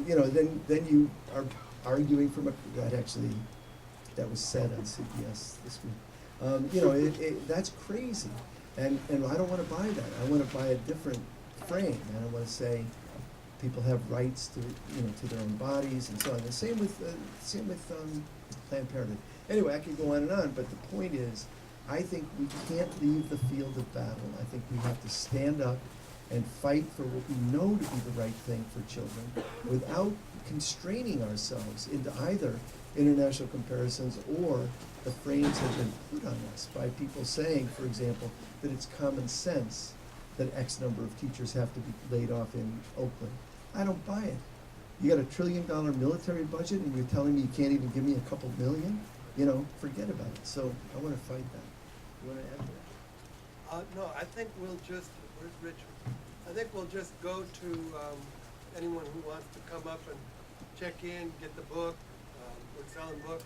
you know, then you are arguing from that was said on CBS this week. You know, that's crazy, and I don't want to buy that. I want to buy a different frame, and I want to say people have rights to, you know, to their own bodies and so on. The same with Planned Parenthood. Anyway, I could go on and on, but the point is, I think we can't leave the field of battle. I think we have to stand up and fight for what we know to be the right thing for children without constraining ourselves into either international comparisons or the frames that have been put on us by people saying, for example, that it's common sense that X number of teachers have to be laid off in Oakland. I don't buy it. You got $1 trillion military budget and you're telling me you can't even give me a couple million? You know, forget about it. So I want to fight that. You want to add to that? No, I think we'll just, where's Richard? I think we'll just go to anyone who wants to come up and check in, get the book. We're selling books.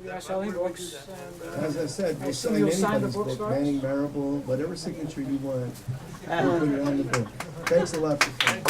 We are selling Where do we books, do that? and, As I said, I we'll assume sign you'll sign the anybody's book book, for us? Manning, Marable, whatever signature you want, we'll put it on the book. Thanks a lot for coming.